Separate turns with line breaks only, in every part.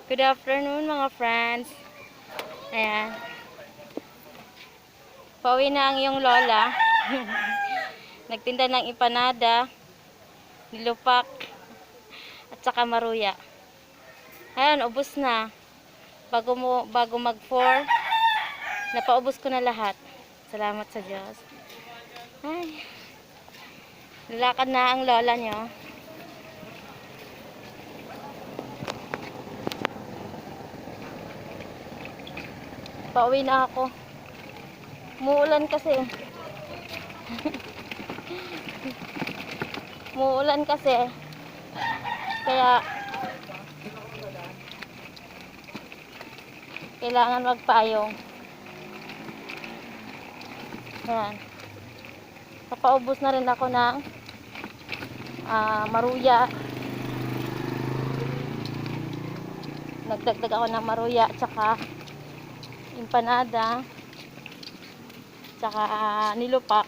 Good afternoon mga friends. Ayan. Pauwi na ang iyong lola. Nagtinda ng empanada, nilupak, at saka maruya. Ayan, ubos na. Bago mag 4, napaubos ko na lahat. Salamat sa Diyos. Ay. Lalakad na ang lola nyo. Pauwi na ako. Muulan kasi. Muulan kasi. Kaya kailangan magpayong. Ayan. Papaubos na rin ako ng maruya. Nagdagdag ako ng maruya at saka empanada tsaka nilupak.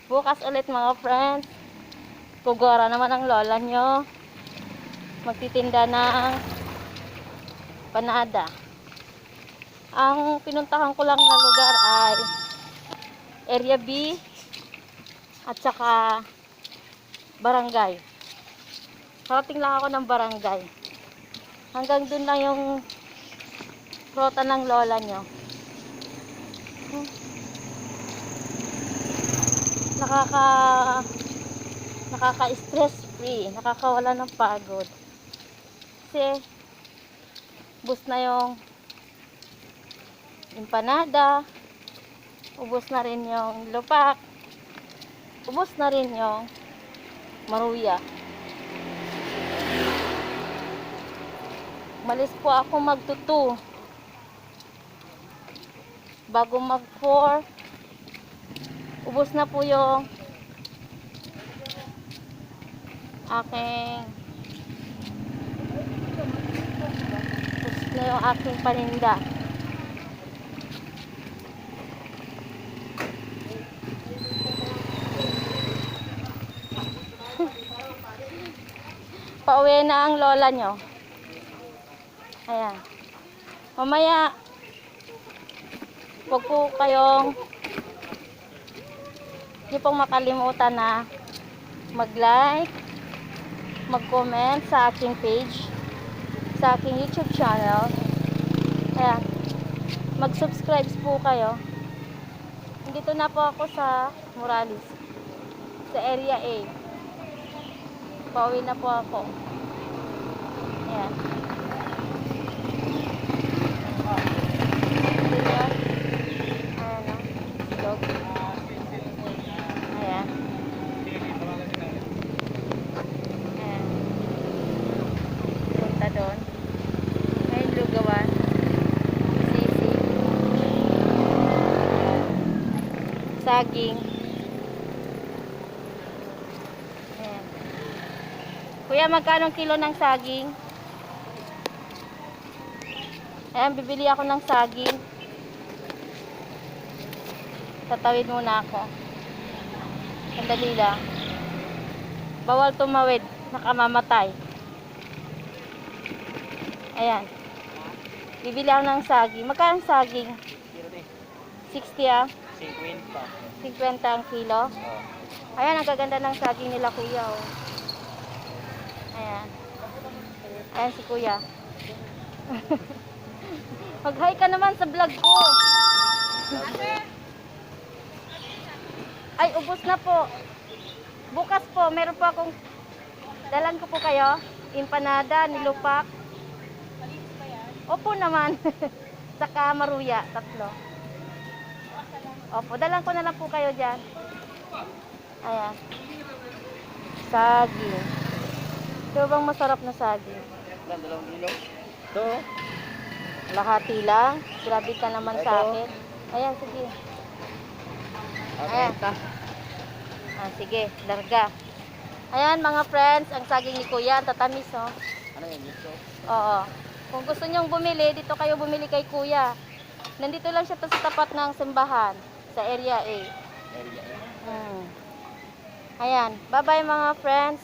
Bukas ulit mga friends, Kugora naman ang lola nyo, magtitinda ng empanada. Ang pinuntahan ko lang na lugar ay Area B at saka barangay. Karating lang ako ng barangay. Hanggang dun lang yung rota ng lola nyo. Nakaka-stress free, nakakawala ng pagod. Kasi ubos na yung empanada, ubos na rin yung lupak, ubos na rin yung maruya. Malis po ako magtutu. Bago mag 4, ubos na po yung aking paninda. Pauwi na ang lola nyo. Ayan. Mamaya huwag po kayong hindi pong makalimutan na mag-like, mag-comment sa aking page, sa aking YouTube channel. Ayan. Mag-subscribe po kayo. Dito na po ako sa Morales, sa Area A. Pauwi na po ako. Ayan. Ayan. Ayan. Punta doon. Ngayon lugawan. Sisi. Saging. Ayan. Kuya, magkano kilo ng saging? Ayan, bibili ako ng saging. Tatawid muna ako. Sandali lang. Bawal tumawid. Nakamamatay. Ayan. Bibili ako ng saging. Magkano ang saging? 60 ah? 50 ang kilo? Ayan, ang gaganda ng saging nila kuya. Oh. Ayan. Ayan si kuya. Mag-hi ka naman sa vlog ko. Ay, ubos na po. Bukas po, meron po akong dalan ko po kayo. Empanada, nilupak. Opo naman. Saka maruya, 3. Opo, dalan ko na lang po kayo dyan. Ayan. Saging. Ito bang masarap na saging?
2 kilo. Ito.
Lahati lang. Grabe ka naman sa akin. Ayan, sige. Ayan. Sige, larga. Ayan mga friends, ang saging ni kuya, ang tatamis oh.
Ano yan dito?
Oo. Kung gusto nyong bumili, dito kayo bumili kay kuya. Nandito lang siya sa tapat ng simbahan, sa Area A.
Area.
Ayan, bye bye mga friends.